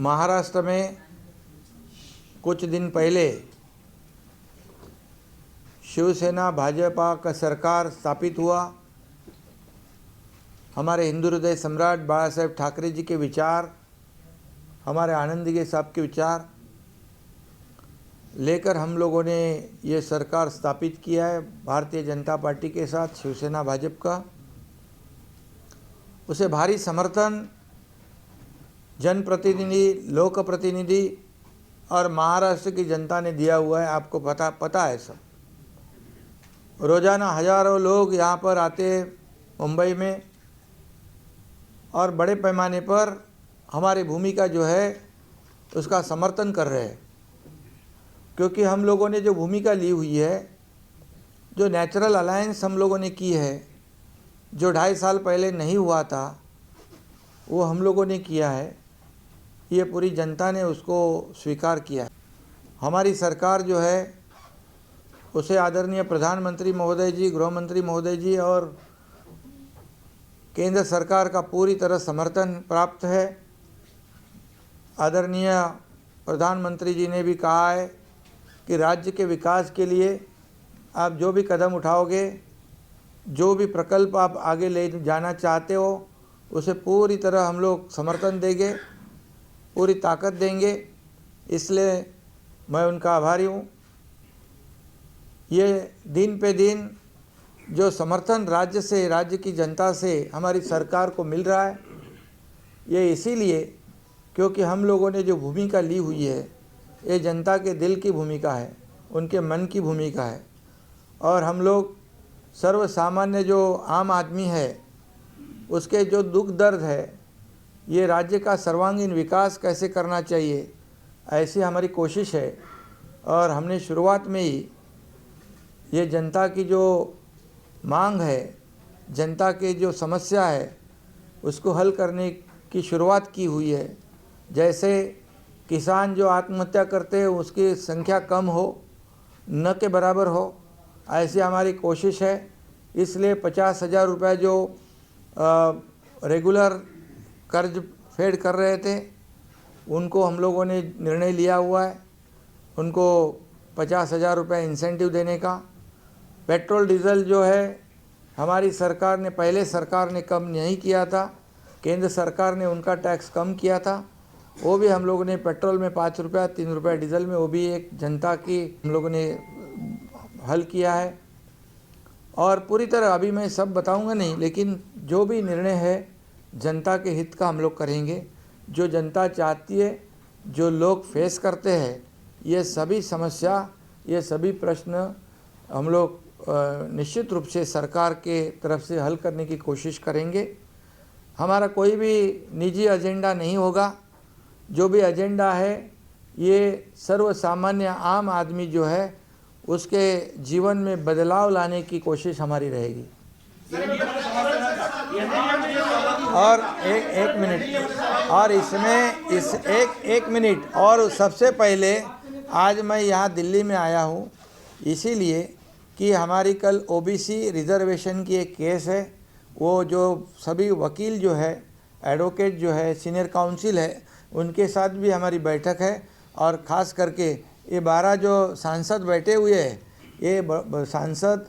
महाराष्ट्र में कुछ दिन पहले शिवसेना भाजपा का सरकार स्थापित हुआ। हमारे हिंदू हृदय सम्राट बाला साहेब ठाकरे जी के विचार, हमारे आनंदीगे साहब के विचार लेकर हम लोगों ने ये सरकार स्थापित किया है भारतीय जनता पार्टी के साथ, शिवसेना भाजपा का। उसे भारी समर्थन जनप्रतिनिधि, लोक प्रतिनिधि और महाराष्ट्र की जनता ने दिया हुआ है। आपको पता है सब। रोज़ाना हज़ारों लोग यहाँ पर आते हैं मुंबई में और बड़े पैमाने पर हमारी भूमिका जो है उसका समर्थन कर रहे हैं, क्योंकि हम लोगों ने जो भूमिका ली हुई है, जो नेचुरल अलायंस हम लोगों ने की है, जो 2.5 साल पहले नहीं हुआ था, वो हम लोगों ने किया है। ये पूरी जनता ने उसको स्वीकार किया है। हमारी सरकार जो है उसे आदरणीय प्रधानमंत्री महोदय जी, गृह मंत्री महोदय जी और केंद्र सरकार का पूरी तरह समर्थन प्राप्त है। आदरणीय प्रधानमंत्री जी ने भी कहा है कि राज्य के विकास के लिए आप जो भी कदम उठाओगे, जो भी प्रकल्प आप आगे ले जाना चाहते हो, उसे पूरी तरह हम लोग समर्थन देंगे, पूरी ताकत देंगे। इसलिए मैं उनका आभारी हूँ। ये दिन पे दिन जो समर्थन राज्य से, राज्य की जनता से हमारी सरकार को मिल रहा है, ये इसीलिए क्योंकि हम लोगों ने जो भूमिका ली हुई है, ये जनता के दिल की भूमिका है, उनके मन की भूमिका है। और हम लोग सर्वसामान्य जो आम आदमी है, उसके जो दुख दर्द है, ये राज्य का सर्वांगीण विकास कैसे करना चाहिए, ऐसी हमारी कोशिश है। और हमने शुरुआत में ही ये जनता की जो मांग है, जनता के जो समस्या है, उसको हल करने की शुरुआत की हुई है। जैसे किसान जो आत्महत्या करते हैं उसकी संख्या कम हो, न के बराबर हो, ऐसी हमारी कोशिश है। इसलिए 50,000 रुपये जो रेगुलर कर्ज फेड कर रहे थे, उनको हम लोगों ने निर्णय लिया हुआ है, उनको 50,000 रुपये इंसेंटिव देने का। पेट्रोल डीजल जो है हमारी सरकार ने, पहले सरकार ने कम नहीं किया था, केंद्र सरकार ने उनका टैक्स कम किया था, वो भी हम लोगों ने पेट्रोल में 5 रुपया, 3 रुपया डीजल में, वो भी एक जनता की हम लोगों ने हल किया है। और पूरी तरह अभी मैं सब बताऊंगा नहीं, लेकिन जो भी निर्णय है जनता के हित का हम लोग करेंगे। जो जनता चाहती है, जो लोग फेस करते हैं, ये सभी समस्या, ये सभी प्रश्न हम लोग निश्चित रूप से सरकार के तरफ से हल करने की कोशिश करेंगे। हमारा कोई भी निजी एजेंडा नहीं होगा। जो भी एजेंडा है, ये सर्वसामान्य आम आदमी जो है उसके जीवन में बदलाव लाने की कोशिश हमारी रहेगी। और एक मिनट, और इसमें एक मिनट, और सबसे पहले आज मैं यहाँ दिल्ली में आया हूँ इसीलिए कि हमारी कल ओबीसी रिजर्वेशन की एक केस है। वो जो सभी वकील जो है, एडवोकेट जो है, सीनियर काउंसिल है, उनके साथ भी हमारी बैठक है। और ख़ास करके ये 12 जो सांसद बैठे हुए हैं, ये सांसद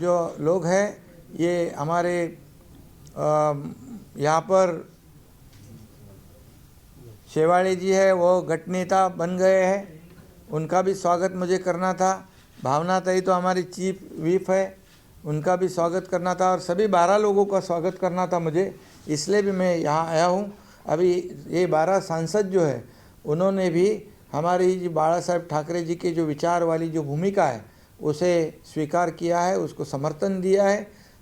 जो लोग हैं, ये हमारे यहाँ पर शेवाड़े जी है, वो गठनेता बन गए हैं, उनका भी स्वागत मुझे करना था। भावना ताई तो हमारी चीफ व्हिप है, उनका भी स्वागत करना था। और सभी 12 लोगों का स्वागत करना था मुझे, इसलिए भी मैं यहाँ आया हूँ। अभी ये 12 सांसद जो है, उन्होंने भी हमारी जी बाला साहेब ठाकरे जी के जो विचार वाली जो भूमिका है, उसे स्वीकार किया है, उसको समर्थन दिया है,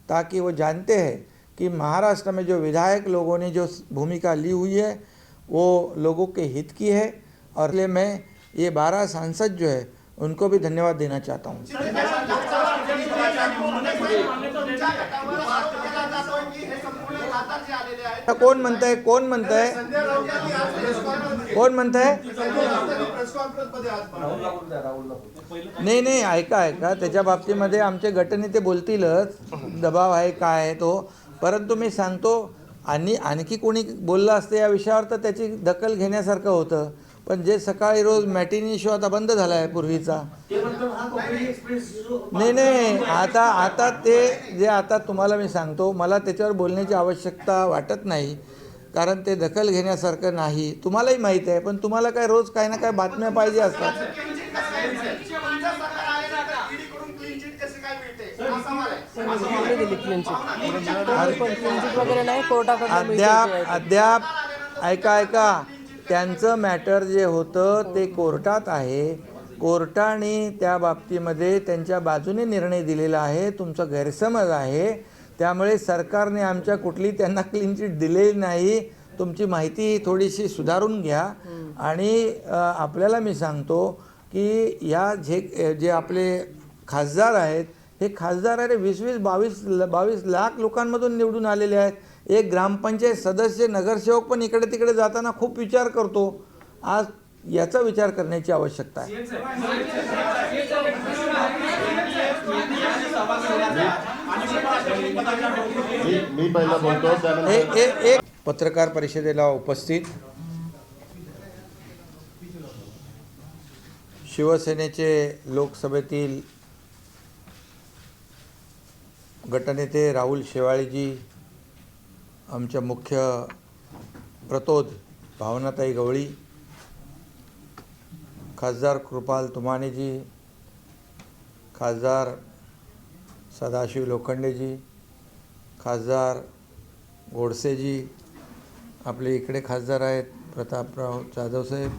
ताकि वो जानते हैं कि महाराष्ट्र में जो विधायक लोगों ने जो भूमिका ली हुई है, वो लोगों के हित की है। और इसलिए मैं ये 12 सांसद जो है उनको भी धन्यवाद देना चाहता हूँ। कोण म्हणताय, कोण म्हणताय, कोण म्हणताय? नाही, ऐका, त्याच्या बाबतीमध्ये आमचे गटनेते बोलतीलच, दबाव आहे काय आहे तो। परंतु मी सांगतो आणि आणखी कोणी बोललं असतं या विषयावर तर त्याची दखल घेण्यासारखं होतं. पण जे सकाळी रोज मॅटिनी शो आता बंद झाला आहे पूर्वीचा. नाही, आता ते जे आता तुम्हाला मी सांगतो, मला त्याच्यावर बोलण्याची आवश्यकता वाटत नाही, कारण ते दखल घेण्यासारखं नाही. तुम्हालाही माहीत आहे, पण तुम्हाला काय रोज काही ना काही बातम्या पाहिजे असतात. अद्याप ऐका, त्यांचं मॅटर जे होतं ते कोर्टात आहे. कोर्टाने त्या बाबतीमध्ये त्यांच्या बाजूने निर्णय दिलेला आहे. तुमचा गैरसमज आहे, त्यामुळे सरकारने आमच्या कुठली त्यांना क्लीन चिट दिलेली नाही. तुमची माहिती थोडीशी सुधारून घ्या. आणि आपल्याला मी सांगतो की या जे आपले खासदार आहेत, हे खासदार अरे 22 लाख लोकांमधून निवडून आलेले आहेत. एक ग्रामपंचायत सदस्य, नगरसेवक पण इकडे तिकडे जाताना खूप विचार करतो. आज याचा विचार करण्याची आवश्यकता आहे. मी पहिला बोलतो. एक पत्रकार परिषदेला उपस्थित शिवसेनेचे लोकसभेतील गटनेते राहुल शेवाळेजी, आमच्या मुख्य प्रतोद भावनाताई गवळी, खासदार कृपाल तुमानेजी, खासदार सदाशिव लोखंडेजी, खासदार गोडसेजी, आपले इकडे खासदार आहेत प्रतापराव जाधवसाहेब,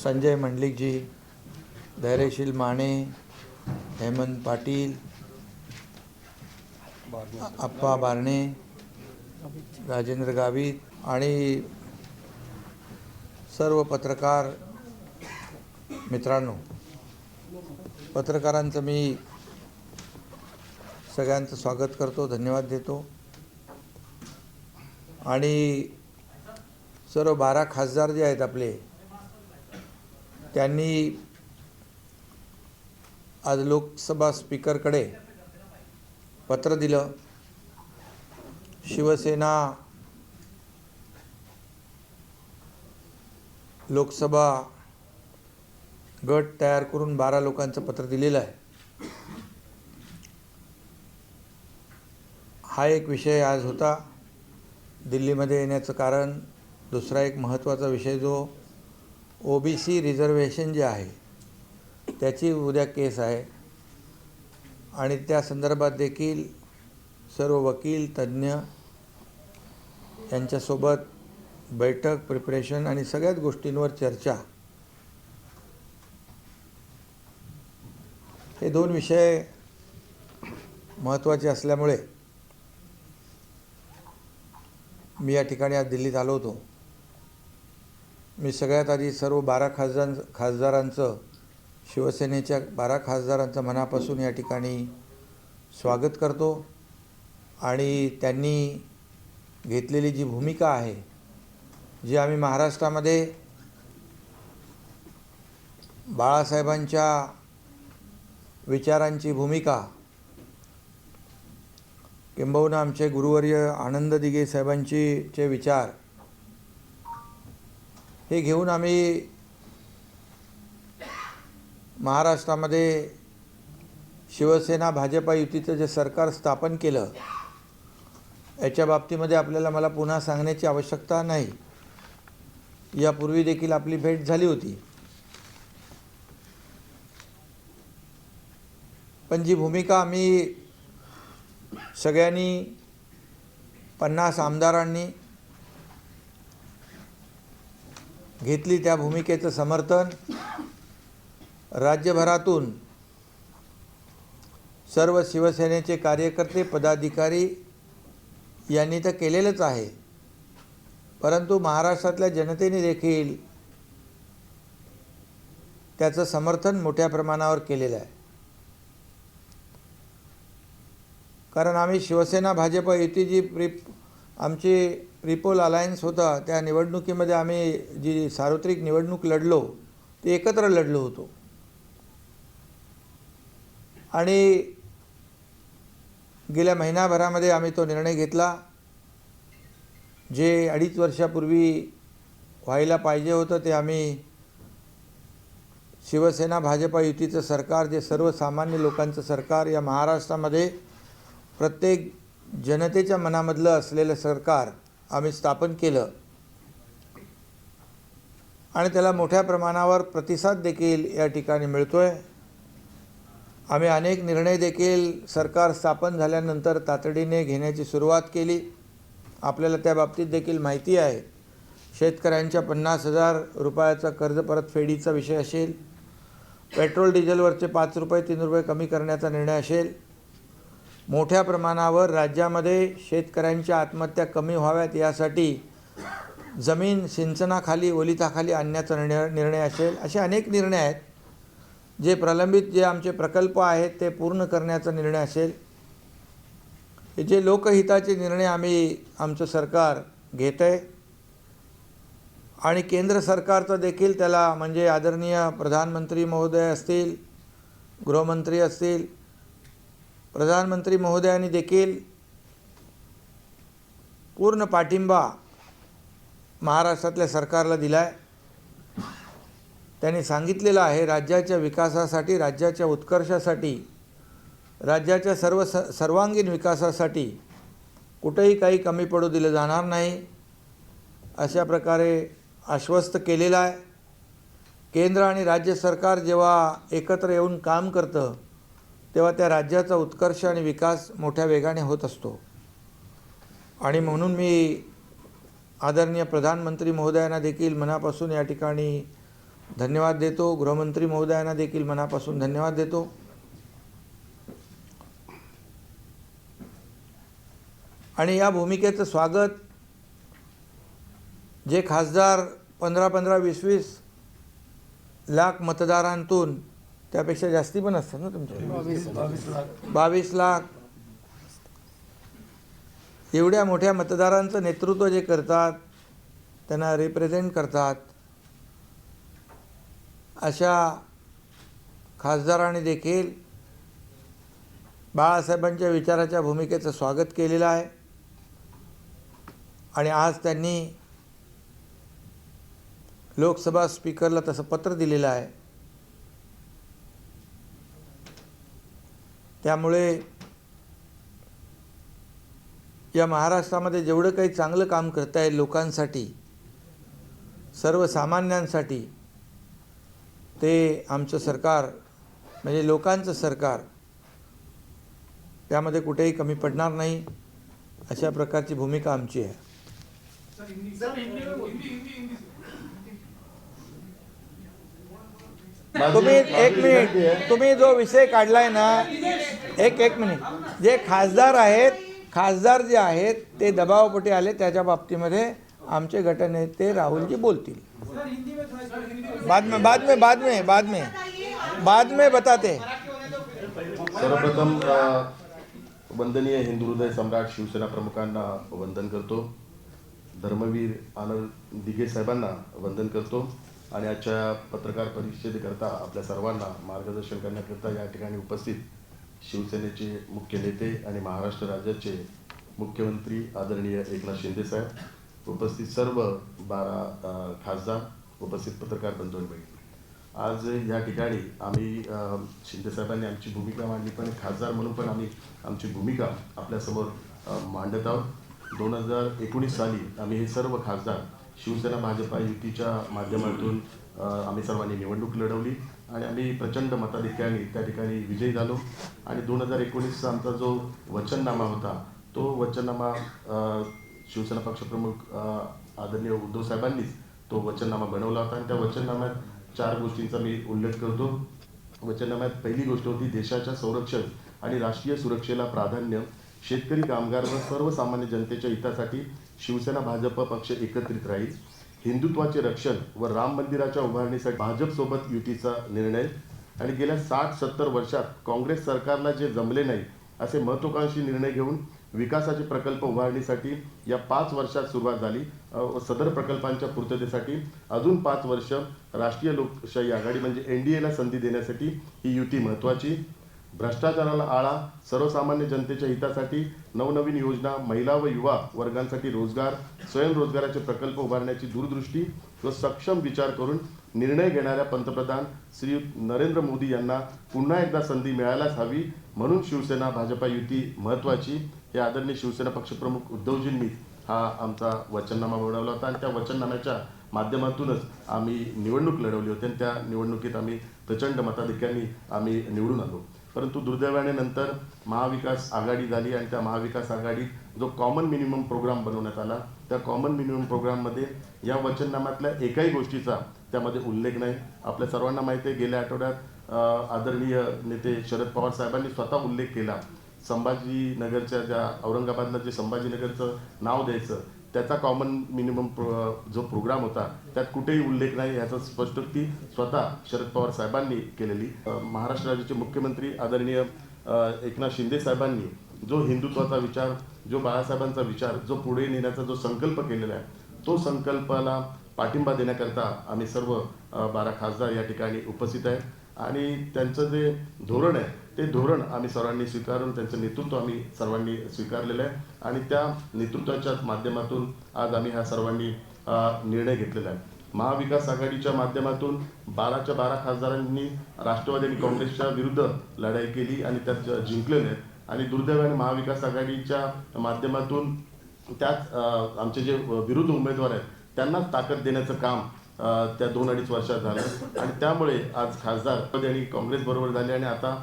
संजय मंडलिकजी, धैर्यशील माने, हेमंत पाटील, अप्पा बारणे, राजेंद्र गावित आणि सर्व पत्रकार मित्रांनो, पत्रकारांचं मी सगळ्यांचं स्वागत करतो, धन्यवाद देतो. आणि सर्व 12 खासदार जे आहेत आपले, त्यांनी आज लोकसभा स्पीकरकडे पत्र दिलं. शिवसेना लोकसभा गट तयार करून 12 लोकांचं पत्र दिलेलं आहे. हा एक विषय आज होता दिल्लीमध्ये येण्याचं कारण. दुसरा एक महत्त्वाचा विषय जो OBC रिझर्वेशन जे आहे त्याची उद्या केस आहे आणि त्या संदर्भात देखील सर्व वकील तज्ज्ञ यांच्यासोबत बैठक, प्रिपरेशन आणि सगळ्याच गोष्टींवर चर्चा. हे 2 विषय महत्त्वाचे असल्यामुळे मी या ठिकाणी आज दिल्लीत आलो होतो. मी सगळ्यात आधी सर्व 12 खासदारांचं, शिवसेनेच्या 12 खासदारांचं मनापासून या ठिकाणी स्वागत करतो. आणि त्यांनी घेतलेली जी भूमिका आहे, जी आम्ही महाराष्ट्रामध्ये बाळासाहेबांच्या विचारांची भूमिका, किंबहुना आमचे गुरुवर्य आनंद दिघे साहेबांचे विचार, हे घेऊन आम्ही महाराष्ट्रामध्ये शिवसेना भाजपा युतीचं जे सरकार स्थापन केलं, याच्या बाबतीमध्ये मला पुन्हा सांगण्याची आवश्यकता नाही. यापूर्वी देखील आपली भेट झाली होती. पण जी भूमिका आम्ही सगळ्यांनी 50 आमदारांनी घेतली, त्या भूमिकेचं समर्थन राज्यभरातून सर्व शिवसेनेचे कार्यकर्ते, पदाधिकारी यांनी तर केलेलंच आहे. परंतु महाराष्ट्रातल्या जनतेने देखील त्याचं समर्थन मोठ्या प्रमाणावर केलेलं आहे. कारण आम्ही शिवसेना भाजप युती जी आमची ट्रिपल अलायन्स होता, त्या निवडणुकीमध्ये आम्ही जी सार्वत्रिक निवडणूक लढलो ते एकत्र लढलो होतो. आणि गेल्या महिनाभरामध्ये आम्ही तो निर्णय घेतला. जे 2.5 वर्षापूर्वी व्हायला पाहिजे होतं ते आम्ही शिवसेना भाजपा युतीचं सरकार, जे सर्वसामान्य लोकांचं सरकार, या महाराष्ट्रामध्ये प्रत्येक जनतेच्या मनामधलं असलेलं सरकार आम्ही स्थापन केलं आणि त्याला मोठ्या प्रमाणावर प्रतिसाद देखील या ठिकाणी मिळतोय. आम्ही अनेक निर्णय देखील सरकार स्थापन झाल्यानंतर तातडीने घेण्याची सुरुवात केली. आपल्याला त्या बाबतीत देखील माहिती आहे. शेतकऱ्यांच्या 50,000 रुपयाचा कर्ज परतफेडीचा विषय असेल, पेट्रोल डिझेलवरचे 5 रुपये 3 रुपये कमी करण्याचा निर्णय असेल, मोठ्या प्रमाणावर राज्यामध्ये शेतकऱ्यांच्या आत्महत्या कमी व्हाव्यात यासाठी जमीन सिंचनाखाली ओलिताखाली आणण्याचा निर्णय असेल, असे अनेक निर्णय आहेत. जे प्रलंबित जे आमचे प्रकल्प आहेत ते पूर्ण करण्याचा निर्णय असेल, हे जे लोकहिताचे निर्णय आमचं सरकार घेत आहे. आणि केंद्र सरकारचं देखील त्याला, म्हणजे आदरणीय प्रधानमंत्री महोदय असतील, गृहमंत्री असतील, प्रधानमंत्री महोदयांनी देखील पूर्ण पाठिंबा महाराष्ट्रातल्या सरकारला दिला आहे. त्यांनी सांगितलेलं आहे राज्याच्या विकासासाठी, राज्याच्या उत्कर्षासाठी, राज्याच्या सर्वांगीण विकासासाठी कुठेही काही कमी पडू दिलं जाणार नाही, अशा प्रकारे आश्वस्त केलेलं आहे. केंद्र आणि राज्य सरकार जेव्हा एकत्र येऊन काम करतं तेव्हा त्या राज्याचा उत्कर्ष आणि विकास मोठ्या वेगाने होत असतो. आणि म्हणून मी आदरणीय प्रधानमंत्री महोदयांना देखील मनापासून या ठिकाणी धन्यवाद देतो. गृहमंत्री महोदयांना देखील मनापासून धन्यवाद देतो. आणि या भूमिकेचं स्वागत जे खासदार 15-15, 20-20 लाख मतदारांतून, त्यापेक्षा जास्ती पण असतात ना तुमच्या, 22 लाख एवढ्या मोठ्या मतदारांचं नेतृत्व जे करतात, त्यांना रिप्रेझेंट करतात, अशा खासदारांनी देखील बाळासाहेबांच्या विचाराच्या भूमिकेचं स्वागत केलेलं आहे. आणि आज त्यांनी लोकसभा स्पीकरला तसं पत्र दिलेलं आहे. त्यामुळे या महाराष्ट्रामध्ये जेवढं काही चांगलं काम करता येईल लोकांसाठी, सर्वसामान्यांसाठी, ते आमचं सरकार, म्हणजे लोकांचं सरकार, त्यामध्ये कुठेही कमी पडणार नाही, अशा प्रकारची भूमिका आमची आहे. तुम्ही एक मिनिट, तुम्ही जो विषय काढलाय ना, एक मिनिट, जे खासदार आहेत, खासदार जे आहेत ते दबावपोटी आले, त्याच्या बाबतीमध्ये आमचे गटनेते राहुलजी बोलतील. बाद में बताते. सर्वप्रथम वंदनीय हिंदू हृदय सम्राट शिवसेना प्रमुखांना वंदन करतो. धर्मवीर आनंद दिघे साहेबांना वंदन करतो. आणि आजच्या पत्रकार परिषदेकरता आपल्या सर्वांना मार्गदर्शन करण्याकरता या ठिकाणी उपस्थित शिवसेनेचे मुख्य नेते आणि महाराष्ट्र राज्याचे मुख्यमंत्री आदरणीय एकनाथ शिंदे साहेब, उपस्थित सर्व 12 खासदार, उपस्थित पत्रकार बंधू आणि भगिनी, आज या ठिकाणी आम्ही शिंदे साहेबांनी आमची भूमिका मांडली, पण खासदार म्हणून पण आम्ही आमची भूमिका आपल्यासमोर मांडत आहोत. 2019 साली आम्ही हे सर्व खासदार शिवसेना भाजपा युतीच्या माध्यमातून आम्ही सर्वांनी निवडणूक लढवली आणि आम्ही प्रचंड मताधिक्याने त्या ठिकाणी विजयी झालो. आणि 2019चा आमचा जो वचननामा होता, तो वचननामा शिवसेना पक्षप्रमुख आदरणीय उद्धव साहेबांनीच तो वचननामा बनवला होता. आणि त्या वचननाम्यात 4 गोष्टींचा मी उल्लेख करतो. वचननाम्यात पहिली गोष्ट होती, देशाच्या संरक्षण आणि राष्ट्रीय सुरक्षेला प्राधान्य, शेतकरी, कामगार व सर्वसामान्य जनतेच्या हितासाठी शिवसेना भाजप पक्ष एकत्रित राहील, हिंदुत्वाचे रक्षण व राम मंदिराच्या उभारणीसाठी भाजपसोबत युतीचा निर्णय. आणि गेल्या 60-70 वर्षात काँग्रेस सरकारला जे जमले नाही असे महत्त्वाकांक्षी निर्णय घेऊन विकासाचे प्रकल्प उभारणीसाठी या 5 वर्षात सुरुवात झाली. सदर प्रकल्पांच्या पूर्ततेसाठी अजून 5 वर्ष राष्ट्रीय लोकशाही आघाडी म्हणजे NDAला संधी देण्यासाठी ही युती महत्त्वाची. भ्रष्टाचाराला आळा, सर्वसामान्य जनतेच्या हितासाठी नवनवीन योजना, महिला व युवा वर्गांसाठी रोजगार, स्वयंरोजगाराचे प्रकल्प उभारण्याची दूरदृष्टी व सक्षम विचार करून निर्णय घेणाऱ्या पंतप्रधान श्री नरेंद्र मोदी यांना पुन्हा एकदा संधी मिळायलाच हवी, म्हणून शिवसेना भाजपा युती महत्त्वाची, हे आदरणीय शिवसेना पक्षप्रमुख उद्धवजींनी हा आमचा वचननामा बनवला होता आणि त्या वचननाम्याच्या माध्यमातूनच आम्ही निवडणूक लढवली होती आणि त्या निवडणुकीत आम्ही प्रचंड मताधिक्याने आम्ही निवडून आलो. परंतु दुर्दैवाने नंतर महाविकास आघाडी झाली आणि त्या महाविकास आघाडीत जो कॉमन मिनिमम प्रोग्राम बनवण्यात आला, त्या कॉमन मिनिमम प्रोग्राममध्ये या वचननाम्यातल्या एकाही गोष्टीचा त्यामध्ये उल्लेख नाही. आपल्या सर्वांना माहिती आहे, गेल्या आठवड्यात आदरणीय नेते शरद पवार साहेबांनी स्वतः उल्लेख केला, संभाजीनगरच्या ज्या औरंगाबादला जे संभाजीनगरचं नाव द्यायचं त्याचा कॉमन मिनिमम जो प्रोग्राम होता त्यात कुठेही उल्लेख नाही, याचं स्पष्टोक्ती स्वतः शरद पवार साहेबांनी केलेली. महाराष्ट्र राज्याचे मुख्यमंत्री आदरणीय एकनाथ शिंदे साहेबांनी जो हिंदुत्वाचा विचार, जो बाळासाहेबांचा विचार, जो पुढे नेण्याचा जो संकल्प केलेला आहे, तो संकल्पाला पाठिंबा देण्याकरता आम्ही सर्व 12 खासदार या ठिकाणी उपस्थित आहे आणि त्यांचं जे धोरण आहे ते धोरण आम्ही सर्वांनी स्वीकारून त्यांचं नेतृत्व आम्ही सर्वांनी स्वीकारलेलं आहे आणि त्या नेतृत्वाच्या माध्यमातून आज आम्ही ह्या सर्वांनी निर्णय घेतलेला आहे. महाविकास आघाडीच्या माध्यमातून 12च्या 12 खासदारांनी राष्ट्रवादी आणि काँग्रेसच्या विरुद्ध लढाई केली आणि त्यात जिंकलेले आहेत आणि दुर्दैवाने महाविकास आघाडीच्या माध्यमातून त्यात आमचे जे विरुद्ध उमेदवार आहेत त्यांनाच ताकद देण्याचं काम त्या 2-2.5 वर्षात झालं आणि त्यामुळे आज खासदार आणि काँग्रेस बरोबर झाले आणि आता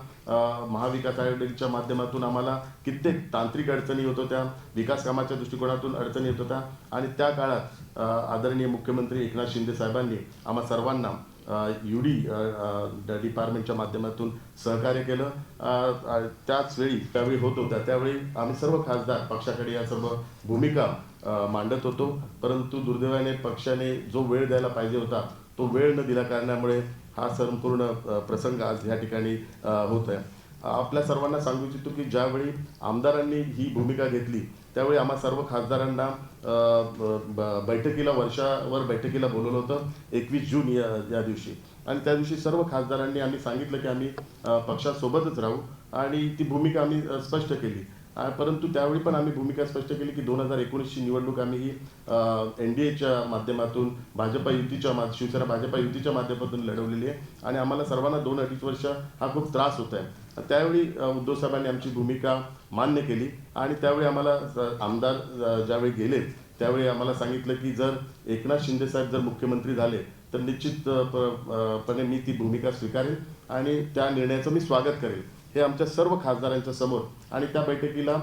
महाविकास आघाडीच्या माध्यमातून आम्हाला कित्येक तांत्रिक अडचणी होत होत्या, विकास कामाच्या दृष्टिकोनातून अडचणी येत होत्या आणि त्या काळात आदरणीय मुख्यमंत्री एकनाथ शिंदे साहेबांनी आम्हा सर्वांना UD डिपार्टमेंटच्या माध्यमातून सहकार्य केलं. त्याच वेळी त्यावेळी होत होत्या त्यावेळी आम्ही सर्व खासदार पक्षाकडे या सर्व भूमिका मांडत होतो, परंतु दुर्दैवाने पक्षाने जो वेळ द्यायला पाहिजे होता तो वेळ न दिल्या कारणामुळे हा संपूर्ण प्रसंग आज या ठिकाणी होत आहे. आपल्या सर्वांना सांगू इच्छितो की ज्यावेळी आमदारांनी ही भूमिका घेतली त्यावेळी आम्हा सर्व खासदारांना वर्षावर बैठकीला बोलवलं होतं 21 जून या दिवशी आणि त्या दिवशी सर्व खासदारांनी आम्ही सांगितलं की आम्ही पक्षासोबतच राहू आणि ती भूमिका आम्ही स्पष्ट केली. परंतु त्यावेळी पण आम्ही भूमिका स्पष्ट केली की 2019ची निवडणूक आम्ही ही NDAच्या माध्यमातून शिवसेना भाजपा युतीच्या माध्यमातून लढवलेली आहे आणि आम्हाला सर्वांना 2-2.5 वर्ष हा खूप त्रास होत आहे. त्यावेळी उद्धव साहेबांनी आमची भूमिका मान्य केली आणि त्यावेळी आम्हाला आमदार ज्यावेळी गेले त्यावेळी आम्हाला सांगितलं की जर एकनाथ शिंदे साहेब जर मुख्यमंत्री झाले तर निश्चितपणे मी ती भूमिका स्वीकारेन आणि त्या निर्णयाचं मी स्वागत करेन. हे आमच्या सर्व खासदारांच्या समोर आणि त्या बैठकीला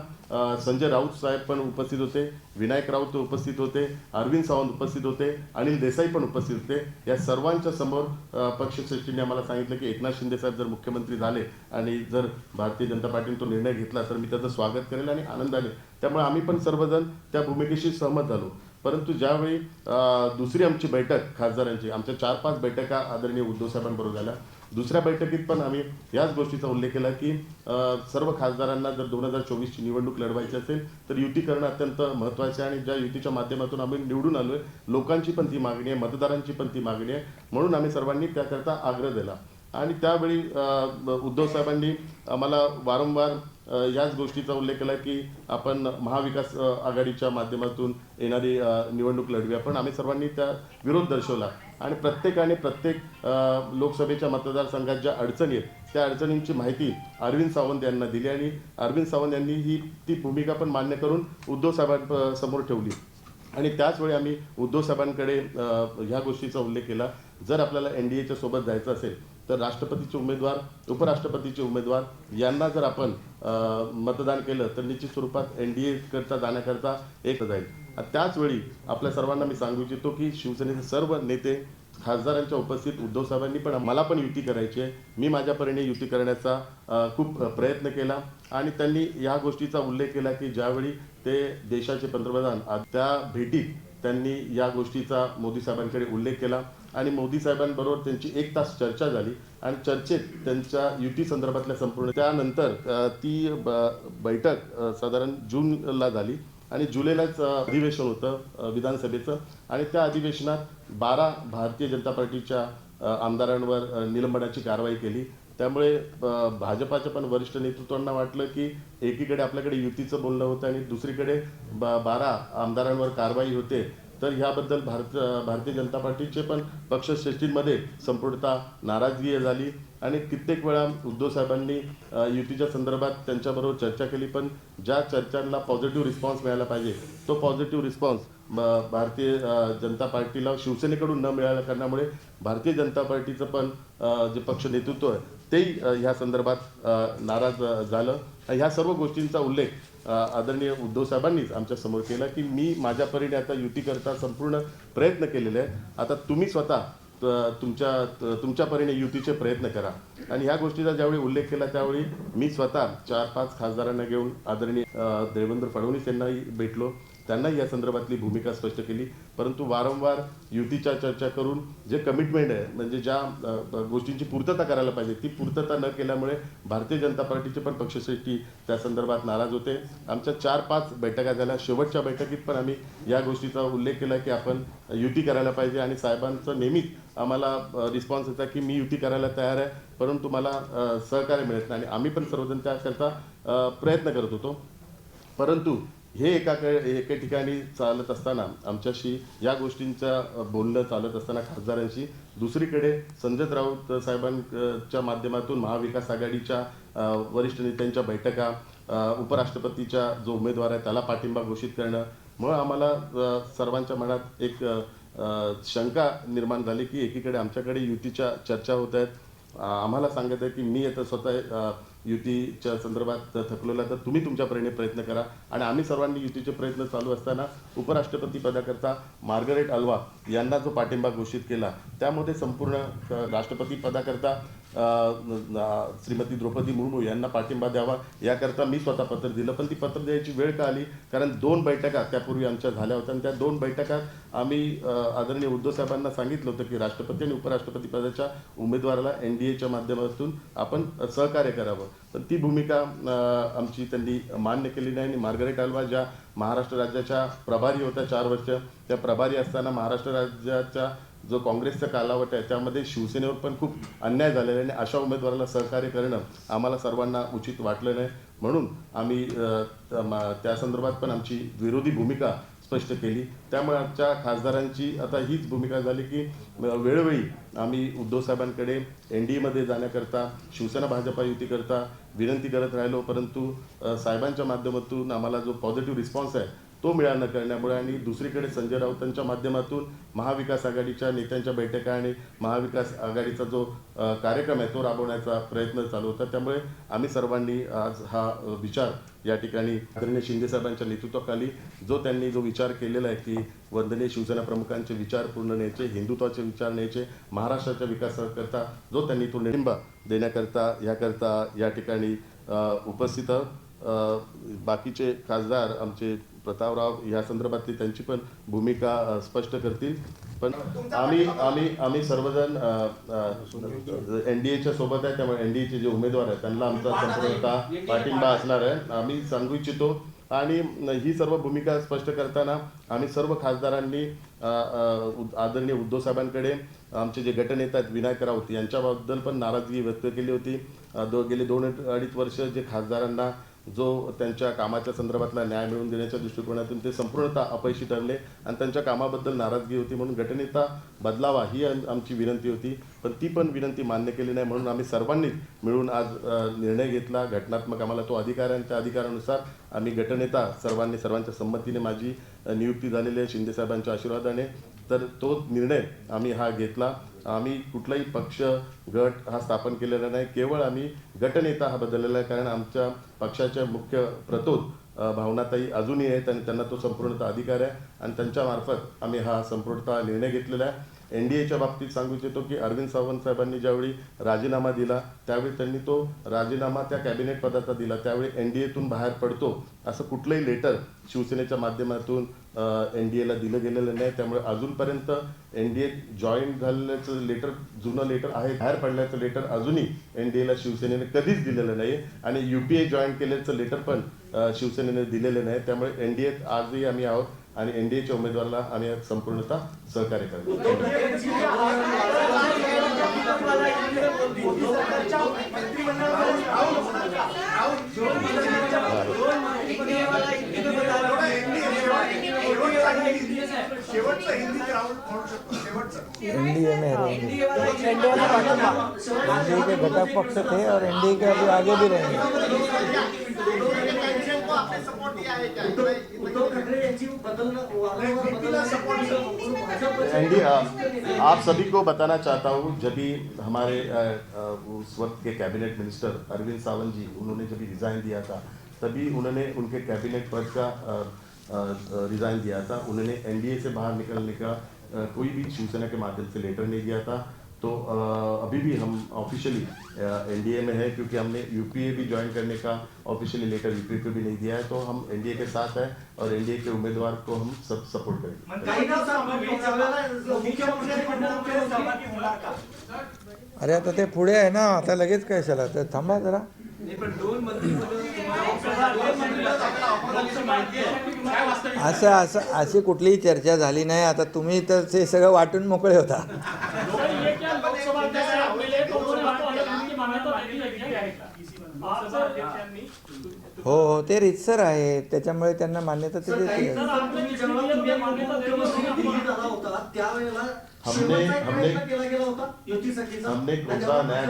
संजय राऊत साहेब पण उपस्थित होते, विनायक राऊत उपस्थित होते, अरविंद सावंत उपस्थित होते, अनिल देसाई पण उपस्थित होते. या सर्वांच्या समोर पक्षश्रेष्ठींनी आम्हाला सांगितलं की एकनाथ शिंदे साहेब जर मुख्यमंत्री झाले आणि जर भारतीय जनता पार्टीने तो निर्णय घेतला तर मी त्याचं स्वागत करेल आणि आनंदाने. त्यामुळे आम्ही पण सर्वजण त्या भूमिकेशी सहमत झालो. परंतु ज्यावेळी दुसरी आमची बैठक खासदारांची, आमच्या 4-5 बैठका आदरणीय उद्धव साहेबांबरोबर झाल्या, दुसऱ्या बैठकीत पण आम्ही याच गोष्टीचा उल्लेख केला की सर्व खासदारांना जर 2024ची निवडणूक लढवायची असेल तर युती करणं अत्यंत महत्त्वाचं आहे आणि ज्या युतीच्या माध्यमातून आम्ही निवडून आलो आहे लोकांची पण ती मागणी आहे, मतदारांची पण ती मागणी आहे, म्हणून आम्ही सर्वांनी त्याकरता आग्रह दिला. आणि त्यावेळी उद्धव साहेबांनी आम्हाला वारंवार याच गोष्टीचा उल्लेख केला की आपण महाविकास आघाडीच्या माध्यमातून येणारी निवडणूक लढवूया, पण आम्ही सर्वांनी त्या विरोध दर्शवला आणि प्रत्येक लोकसभेच्या मतदारसंघात ज्या अडचणी आहेत त्या अडचणींची माहिती अरविंद सावंत यांना दिली आणि अरविंद सावंत यांनी ती भूमिका पण मान्य करून उद्धव साहेबांसमोर ठेवली आणि त्याचवेळी आम्ही उद्धव साहेबांकडे ह्या गोष्टीचा उल्लेख केला, जर आपल्याला NDAच्या सोबत जायचं असेल तर राष्ट्रपतीचे उमेदवार, उपराष्ट्रपतीचे उमेदवार यांना जर आपण मतदान केलं तर निश्चित स्वरूपात NDA करता जाण्याकरता एक जाईल. त्याचवेळी आपल्या सर्वांना मी सांगू इच्छितो की शिवसेनेचे सर्व नेते खासदारांच्या उपस्थित उद्धव साहेबांनी पण मला पण युती करायची आहे, मी माझ्या परीने युती करण्याचा खूप प्रयत्न केला आणि त्यांनी या गोष्टीचा उल्लेख केला की ज्यावेळी ते देशाचे पंतप्रधान त्या भेटीत त्यांनी या गोष्टीचा मोदी साहेबांकडे उल्लेख केला आणि मोदी साहेबांबरोबर त्यांची 1 तास चर्चा झाली आणि चर्चेत त्यांच्या युती संदर्भातल्या संपूर्ण त्यानंतर ती बैठक साधारण जूनला झाली आणि जुलैलाच अधिवेशन होतं विधानसभेचं आणि त्या अधिवेशनात 12 भारतीय जनता पार्टीच्या आमदारांवर निलंबनाची कारवाई केली. त्यामुळे भाजपाच्या पण वरिष्ठ नेतृत्वांना वाटलं की एकीकडे आपल्याकडे युतीचं बोलणं होतं आणि दुसरीकडे 12 आमदारांवर कारवाई होते, तर ह्याबद्दल भारतीय जनता पार्टीचे पण पक्षश्रेष्ठींमध्ये संपूर्णतः नाराजगी झाली आणि कित्येक वेळा उद्धव साहेबांनी युतीच्या संदर्भात त्यांच्याबरोबर चर्चा केली, पण ज्या चर्चांना पॉझिटिव्ह रिस्पॉन्स मिळाला पाहिजे तो पॉझिटिव्ह रिस्पॉन्स भारतीय जनता पार्टीला शिवसेनेकडून न मिळाल्या कारणामुळे भारतीय जनता पार्टीचं पण जे पक्ष नेतृत्व आहे तेही ह्या संदर्भात नाराज झालं. ह्या सर्व गोष्टींचा उल्लेख आदरणीय उद्धव साहेबांनीच आमच्या समोर केला की मी माझ्या परीने आता युतीकरता संपूर्ण प्रयत्न केलेले आहे, आता तुम्ही स्वतः तुमच्या परीने युतीचे प्रयत्न करा. आणि ह्या गोष्टीचा ज्यावेळी उल्लेख केला त्यावेळी मी स्वतः 4-5 खासदारांना घेऊन आदरणीय देवेंद्र फडणवीस यांनाही भेटलो, त्यांनाही या संदर्भातली भूमिका स्पष्ट केली. परंतु वारंवार युतीच्या चर्चा करून जे कमिटमेंट आहे म्हणजे ज्या गोष्टींची पूर्तता करायला पाहिजे ती पूर्तता न केल्यामुळे भारतीय जनता पार्टीचे पण पक्षश्रेष्ठी त्या संदर्भात नाराज होते. आमच्या 4-5 बैठका झाल्या, शेवटच्या बैठकीत पण आम्ही या गोष्टीचा उल्लेख केला की आपण युती करायला पाहिजे आणि साहेबांचं नेहमीच आम्हाला रिस्पॉन्स येतात की मी युती करायला तयार आहे, परंतु मला सहकार्य मिळत नाही आणि आम्ही पण सर्वजण त्याकरता प्रयत्न करत होतो. परंतु हे एका ठिकाणी चालत असताना आमच्याशी या गोष्टींचं बोलणं चालत असताना खासदारांशी दुसरीकडे संजय राऊत साहेबांच्या माध्यमातून महाविकास आघाडीच्या वरिष्ठ नेत्यांच्या बैठका, उपराष्ट्रपतीच्या जो उमेदवार आहे त्याला पाठिंबा घोषित करणं, मग आम्हाला सर्वांच्या मनात एक शंका निर्माण झाली की एकीकडे आमच्याकडे युतीच्या चर्चा होत आहेत, आम्हाला सांगत आहे की मी आता स्वतः युतीच्या संदर्भात थकलेला, तर तुम्ही तुमच्या परीने प्रयत्न करा. आणि आम्ही सर्वांनी युतीचे प्रयत्न चालू असताना उपराष्ट्रपती पदाकरता मार्गरेट अल्वा यांना जो पाठिंबा घोषित केला त्यामध्ये संपूर्ण राष्ट्रपती पदाकरता श्रीमती द्रौपदी मुर्मू यांना पाठिंबा द्यावा याकरता मी स्वतः पत्र दिलं. पण ती पत्र द्यायची वेळ का आली, कारण 2 बैठका त्यापूर्वी आमच्या झाल्या होत्या आणि त्या 2 बैठकात आम्ही आदरणीय उद्धव साहेबांना सांगितलं होतं की राष्ट्रपती आणि उपराष्ट्रपती पदाच्या उमेदवाराला NDAच्या माध्यमातून आपण सहकार्य करावं, पण ती भूमिका आमची त्यांनी मान्य केली नाही. आणि मार्गरेट अल्वा ज्या महाराष्ट्र राज्याच्या प्रभारी होत्या 4 वर्ष, त्या प्रभारी असताना महाराष्ट्र राज्याच्या जो काँग्रेसचा कालावधी आहे त्यामध्ये शिवसेनेवर पण खूप अन्याय झालेला आहे आणि अशा उमेदवाराला सहकार्य करणं आम्हाला सर्वांना उचित वाटलं नाही, म्हणून आम्ही त्या संदर्भात पण आमची विरोधी भूमिका स्पष्ट केली. त्यामुळे आमच्या खासदारांची आता हीच भूमिका झाली की वेळोवेळी आम्ही उद्धव साहेबांकडे NDAमध्ये जाण्याकरता शिवसेना भाजपा युतीकरता विनंती करत राहिलो, परंतु साहेबांच्या माध्यमातून आम्हाला जो पॉझिटिव्ह रिस्पॉन्स आहे तो मिळाला न करण्यामुळे आणि दुसरीकडे संजय राऊतांच्या माध्यमातून महाविकास आघाडीच्या नेत्यांच्या बैठका आणि महाविकास आघाडीचा जो कार्यक्रम आहे तो राबवण्याचा प्रयत्न चालू होता. त्यामुळे आम्ही सर्वांनी आज हा विचार या ठिकाणी आदरणीय शिंदे साहेबांच्या नेतृत्वाखाली जो त्यांनी जो विचार केलेला आहे की वंदनीय शिवसेना प्रमुखांचे विचार पूर्ण न्यायचे, हिंदुत्वाचे विचार न्यायचे, महाराष्ट्राच्या विकासाकरता जो त्यांनी तो पाठिंबा देण्याकरता याकरता या ठिकाणी उपस्थित बाकीचे खासदार आमचे प्रतापराव या संदर्भातली त्यांची पण भूमिका स्पष्ट करतील. पण आम्ही सर्वजण NDAच्या सोबत आहे, त्यामुळे NDAचे जे उमेदवार आहेत त्यांना आमचा संपूर्णतः पाठिंबा असणार आहे आम्ही सांगू इच्छितो. आणि ही सर्व भूमिका स्पष्ट करताना आम्ही सर्व खासदारांनी आदरणीय उद्धव साहेबांकडे आमचे जे गटनेते आहेत विनायक राऊत यांच्याबद्दल पण नाराजगी व्यक्त केली होती. गेले 2-2.5 वर्ष जे खासदारांना जो त्यांच्या कामाच्या संदर्भातला न्याय मिळवून देण्याच्या दृष्टिकोनातून ते संपूर्णतः अपयशी ठरले आणि त्यांच्या कामाबद्दल नाराजगी होती, म्हणून गटनेता बदलावा ही आमची विनंती होती, पण ती पण विनंती मान्य केली नाही. म्हणून आम्ही सर्वांनीच मिळून आज निर्णय घेतला. घटनात्मक आम्हाला तो अधिकार आहे आणि त्या अधिकारानुसार आम्ही गटनेता सर्वांच्या संमतीने माझी नियुक्ती झालेली आहे शिंदेसाहेबांच्या आशीर्वादाने. तर तो निर्णय आम्ही हा घेतला. आम्ही कुठलाही पक्ष गट हा स्थापन केलेला नाही, केवळ आम्ही गटनेता हा बदललेला आहे, कारण आमच्या पक्षाच्या मुख्य प्रतोद भावनाताई अजूनही आहेत आणि त्यांना तो संपूर्णतः अधिकार आहे आणि त्यांच्यामार्फत आम्ही हा संपूर्णतः निर्णय घेतलेला आहे. NDAच्या बाबतीत सांगू इच्छितो की अरविंद सावंत साहेबांनी ज्यावेळी राजीनामा दिला त्यावेळी त्यांनी तो राजीनामा त्या कॅबिनेट पदाचा दिला, त्यावेळी NDAतून बाहेर पडतो असं कुठलंही लेटर शिवसेनेच्या माध्यमातून NDAला दिलं गेलेलं नाही. त्यामुळे अजूनपर्यंत NDA जॉईन झालेल्याचं लेटर जुनं लेटर आहे, बाहेर पडल्याचं लेटर अजूनही NDAला शिवसेनेने कधीच दिलेलं नाही आणि UPA जॉईन केल्याचं लेटर पण शिवसेनेने दिलेलं नाही. त्यामुळे NDAत आजही आम्ही आहोत आणि NDAच्या उमेदवाराला आम्ही संपूर्णतः सहकार्य करतो. एनडीए में रहेंगे, एनडीए के घटक पक्ष थे और एनडीए के अभी आगे भी रहेंगे। एनडी, आप सभी को बताना चाहता हूँ, जब भी हमारे उस वक्त के कैबिनेट मिनिस्टर अरविंद सावंत जी, उन्होंने जब रिज़ाइन दिया था, तभी उन्होंने उनके कैबिनेट पद का रिज़ाइन दिया था। उन्होंने एनडीए से बाहर निकलने का कोई भी शिवसेना के माध्यम से लेटर नहीं दिया था। तो अभी भी हम ऑफिशियली एनडीए में है, क्योंकि हमने यूपीए भी ज्वाइन करने का ऑफिशियली लेटर यूपीए को भी नहीं दिया है। तो हम एनडीए के साथ है और एनडीए के उम्मीदवार को हम सब सपोर्ट करेंगे। अरे आता ते पुढे आहे ना, आता लगेच काय चला, तर थांबा जरा। असं असं अशी कुठलीही चर्चा झाली नाही। आता तुम्ही तर ते सगळं वाटून मोकळे होता। हो हो, ते रीतसर आहे, त्याच्यामुळे त्यांना मान्यता ते देते। हमने कौन सा नया,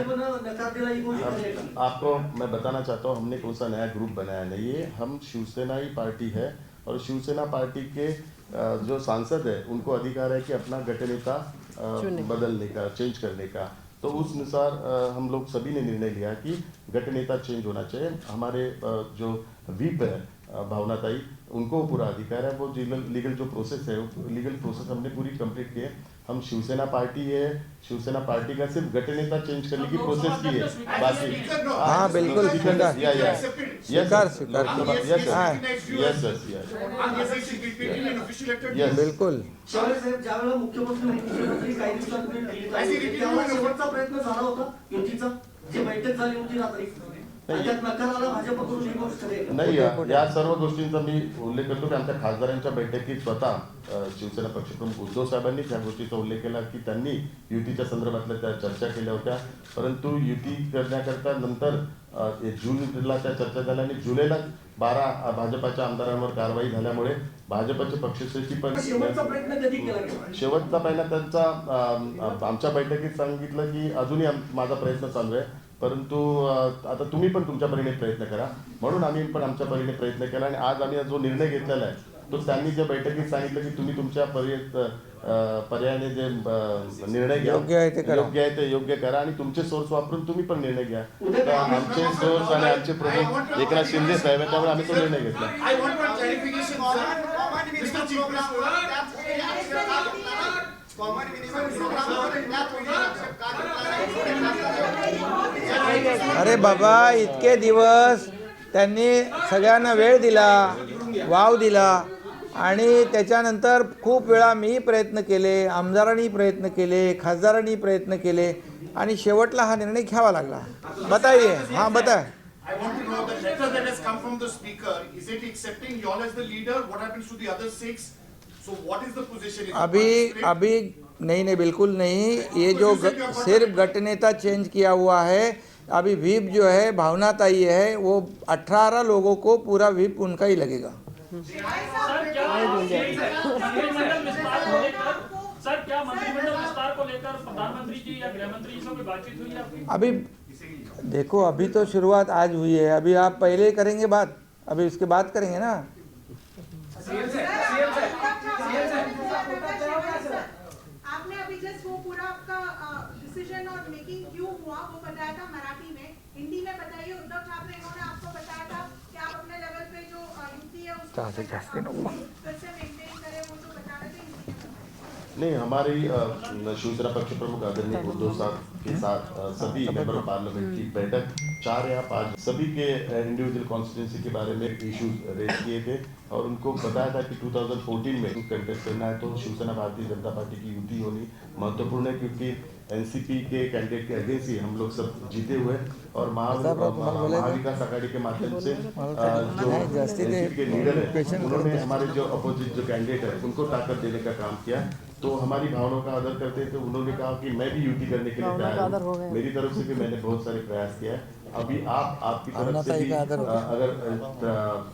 आपको मैं बताना चाहता हूँ, हमने कौन सा नया ग्रुप बनाया नहीं है। हम शिवसेना ही पार्टी है और शिवसेना पार्टी के जो सांसद है उनको अधिकार है कि अपना गठनेता बदलने का, चेंज करने का। तो उस अनुसार हम लोग सभी ने निर्णय लिया कि गठनेता चेंज होना चाहिए। हमारे जो व्हीप है भावनाताई, उनको पूरा अधिकार है। वो लीगल जो प्रोसेस है, लीगल प्रोसेस हमने पूरी कंप्लीट की है। हम शिवसेना पार्टी है, शिवसेना पार्टी का सिर्फ गठनेता चेंज करने की प्रोसेस की है, बाकी। हाँ बिल्कुल, स्वीकार बिल्कुल। नाही, या सर्व गोष्टींचा मी उल्लेख करतो की आमच्या खासदारांच्या बैठकीत स्वतः शिवसेना पक्षप्रमुख उद्धव साहेबांनी त्या गोष्टीचा उल्लेख केला की त्यांनी युतीच्या संदर्भातल्या त्या चर्चा केल्या होत्या। परंतु युती करण्याकरता नंतर जूनला त्या चर्चा झाल्या आणि जुलैला 12 भाजपाच्या आमदारांवर कारवाई झाल्यामुळे भाजपचे पक्षश्रेष्ठी पण शेवटचा पहिला त्यांचा आमच्या बैठकीत सांगितलं की अजूनही माझा प्रयत्न चालू आहे, परंतु आता तुम्ही पण तुमच्या परीने प्रयत्न करा। म्हणून आम्ही पण आमच्या परीने प्रयत्न केला आणि आज आम्ही जो निर्णय घेतलेला आहे तो त्यांनी ज्या बैठकीत सांगितलं की तुम्ही तुमच्या पर्यायाने जे निर्णय घ्या, योग्य आहे ते योग्य करा आणि तुमचे सोर्स वापरून तुम्ही पण निर्णय घ्या। तर आमचे सोर्स आणि आमचे प्रमुख एकनाथ शिंदे साहेब आहेत, त्यामुळे आम्ही तो निर्णय घेतला। अरे बाबा, इतके दिवस त्यांनी सगळ्यांना वेळ दिला, वाव दिला आणि त्याच्यानंतर खूप वेळा मी प्रयत्न केले, आमदारांनी प्रयत्न केले, खासदारांनी प्रयत्न केले आणि शेवटला हा निर्णय घ्यावा लागला। बताइए, हाँ बताए। I want to know the letter that has come from the speaker. Is it accepting you all as the leader? What happens to the other 6? So what is the position? अभी नहीं, बिल्कुल नहीं। ये जो सिर्फ गठनेता चेंज किया हुआ है, अभी व्हीप जो है भावनाताई है, वो 18 लोगों को पूरा व्हीप उनका ही लगेगा। सर क्या मंत्रिमंडल विस्तार को लेकर प्रधानमंत्री जी या गृह मंत्री जी से कोई बातचीत हुई है? अभी देखो, अभी तो शुरुआत आज हुई है, अभी आप पहले करेंगे बात, अभी उसके बाद करेंगे ना। आपने अभी जस्ट वो पूरा आपका डिसीजन और मेकिंग क्यों हुआ वो बताया था मराठी में, हिंदी में बताइए। उद्धव ठाकरे इन्होंने आपको बताया था कि आप अपने लेवल पे जो युति है उसको कैसे मेंटेन करें, वो तो बता रहे थे। नहीं, हमारी शिवसेना पक्ष प्रमुख आदरणीय उद्धव साहब के साथ सभी मेंबर ऑफ पार्लियामेंट की बैठक 4 या 5 सभी के इंडिविजुअल कॉन्स्टिट्यूंसी के बारे में इश्यूज रेज किए थे और उनको बताया था कि 2014 में कंटेस्ट करना है तो शिवसेना भारतीय जनता पार्टी की युति होनी महत्वपूर्ण है, क्योंकि एनसीपी के कैंडिडेट के अगेंस्ट ही हम लोग सब जीते हुए और महाविकास आघाड़ी के माध्यम से जो एनसीपी के लीडर है उन्होंने हमारे जो अपोजिट जो कैंडिडेट है उनको ताकत देने का काम किया। तो हमारी भावनाओं का आदर करते हैं। तो उन्होंने कहा कि मैं भी युति करने के लिए तैयार हूँ। मेरी तरफ से भी मैंने बहुत सारे प्रयास किया है। अभी आपकी तरफ से भी अगर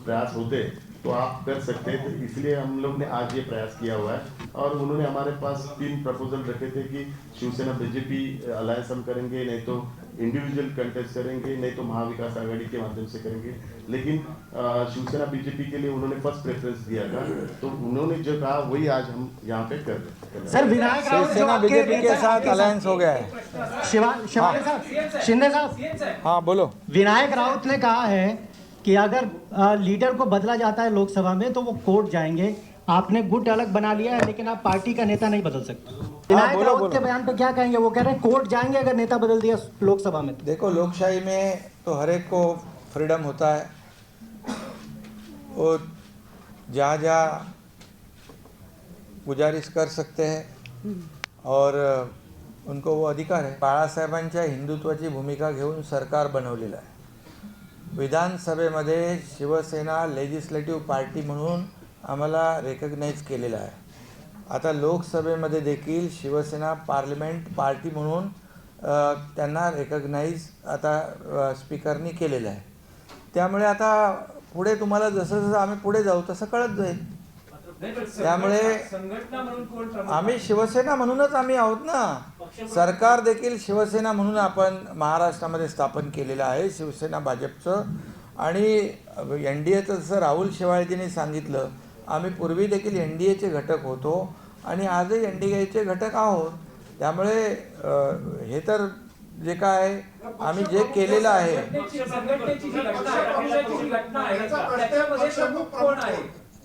प्रयास होते तो आप कर सकते हैं। तो इसलिए हम लोग ने आज ये प्रयास किया हुआ है। और उन्होंने हमारे पास 3 प्रपोजल रखे थे कि शिवसेना बीजेपी अलायंस हम करेंगे, नहीं तो इंडिविजुअल कंटेस्ट करेंगे, नहीं तो महाविकास आघाड़ी के माध्यम से करेंगे। लेकिन शिवसेना बीजेपी के लिए उन्होंने फर्स्ट प्रेफरेंस दिया था। तो उन्होंने जो कहा वही आज हम यहाँ पे कर रहे हैं। सर विनायक राउत शिवसेना बीजेपी के साथ अलायंस हो गया है। शिवानी साहब, शिंदे साहब, हाँ बोलो। विनायक राउत ने कहा है कि अगर लीडर को बदला जाता है लोकसभा में तो वो कोर्ट जाएंगे। आपने गुट अलग बना लिया है, लेकिन आप पार्टी का नेता नहीं बदल सकते। विनायक राउत के बयान पे क्या कहेंगे? वो कह रहे हैं कोर्ट जाएंगे अगर नेता बदल दिया लोकसभा में। देखो, लोकशाही में तो हर एक को फ्रीडम होता है, वो जहाँ जहाँ गुजारिश कर सकते हैं और उनको वो अधिकार आहे. बाळासाहेबांच्या हिंदुत्वाची भूमिका घेऊन सरकार बनवलेलं आहे. विधानसभेमध्ये शिवसेना लेजिस्लेटिव्ह पार्टी म्हणून आम्हाला रेकग्नाइज केलेलं आहे. आता लोकसभेमध्ये देखील शिवसेना पार्लमेंट पार्टी म्हणून त्यांना रेकग्नाइज आता स्पीकरनी केलेलं आहे. त्यामुळे आता पुढे तुम्हाला जसं जसं आम्ही पुढे जाऊ तसं कळत जाईल. त्यामुळे आम्ही शिवसेना म्हणूनच आम्ही आहोत ना. सरकार देखील शिवसेना म्हणून आपण महाराष्ट्रामध्ये स्थापन केलेलं आहे, शिवसेना भाजपचं. आणि NDAचं जसं राहुल शेवाळजींनी सांगितलं, आम्ही पूर्वी देखील NDAचे घटक होतो आणि आजही NDAचे घटक आहोत. त्यामुळे हे तर जे काय आम्ही जे केलेलं आहे.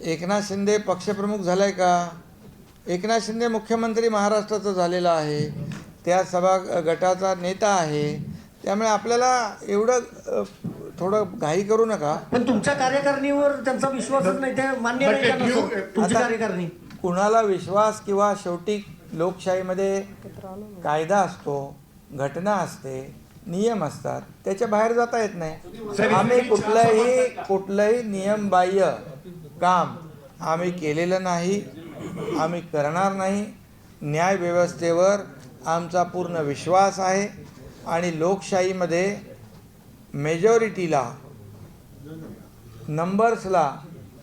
एकनाथ शिंदे पक्षप्रमुख झालाय का? एकनाथ शिंदे मुख्यमंत्री महाराष्ट्राचा झालेला आहे, त्या सभा गटाचा नेता आहे. त्यामुळे आपल्याला एवढं थोडं घाई करू नका. पण तुमच्या कार्यकारिणीवर त्यांचा विश्वासच नाही, ते मान्य नाही करणार तुमची कार्यकारिणी. कुणाला विश्वास किंवा शेवटी लोकशाहीमध्ये कायदा असतो, घटना असते, नियम असतात, त्याच्या बाहेर जाता येत नाही. आम्ही कुठलंही नियमबाह्य काम आम्ही केलेलं नाही, आम्ही करणार नाही. न्याय व्यवस्थेवर आमचा पूर्ण विश्वास आहे आणि लोकशाहीमध्ये मेजॉरिटीला नंबर्सला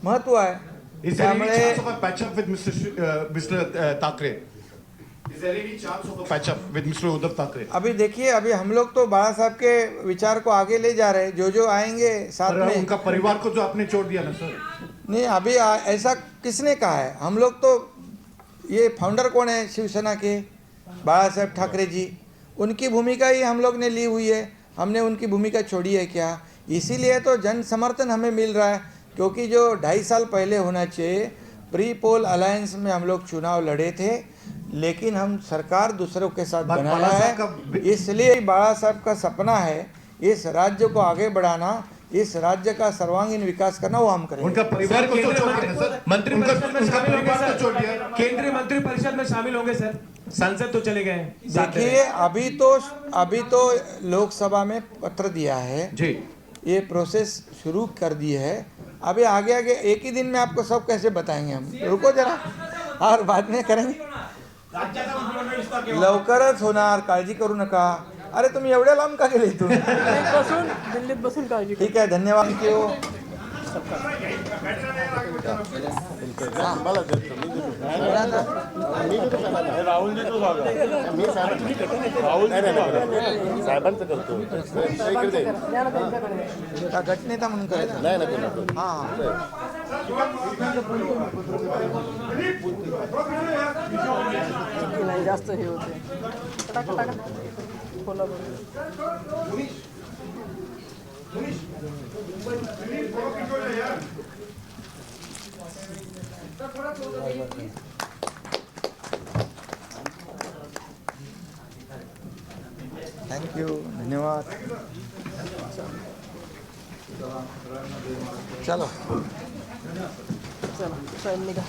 महत्त्व आहे. त्यामुळे अभी देखिए, अभी हम लोग तो बाला साहब के विचार को आगे ले जा रहे हैं. जो जो आएंगे साथ में. उनका परिवार को जो आपने छोड़ दिया ना सर. नहीं, अभी ऐसा किसने कहा है? हम लोग तो, ये फाउंडर कौन है शिवसेना के? बाला साहेब ठाकरे जी. उनकी भूमिका ही हम लोग ने ली हुई है. हमने उनकी भूमिका छोड़ी है क्या? इसीलिए तो जन समर्थन हमें मिल रहा है, क्योंकि जो 2.5 साल पहले होना चाहिए, प्री पोल अलायंस में हम लोग चुनाव लड़े थे, लेकिन हम सरकार दूसरों के साथ बनाया है. इसलिए बाला साहब का सपना है इस राज्य को आगे बढ़ाना, इस राज्य का सर्वांगीण विकास करना, वो हम करेंगे. उनका परिवार को तो छोड़ दिया सर. मंत्रिपरिषद में शामिल होंगे सर. केंद्रीय मंत्रिपरिषद में शामिल होंगे सर. सांसद तो चले गए. देखिए, अभी तो लोकसभा में पत्र दिया है जी, ये प्रोसेस शुरू कर दी है. अभी आगे आगे एक ही दिन में आपको सब कैसे बताएंगे हम. रुको जरा, और बाद में करेंगे. लवकरच होणार, काळजी करू नका. अरे तुम्ही एवढ्या लांब का गेले इथून? दिल्लीत बसून काळजी. ठीक आहे, धन्यवाद. थँक्यू. का गटनेता म्हणून करायचं? हां, नाही जास्त हे होते. टाका टाका. खोला थँक्यू, धन्यवाद. चलो चला, साहेब निघा.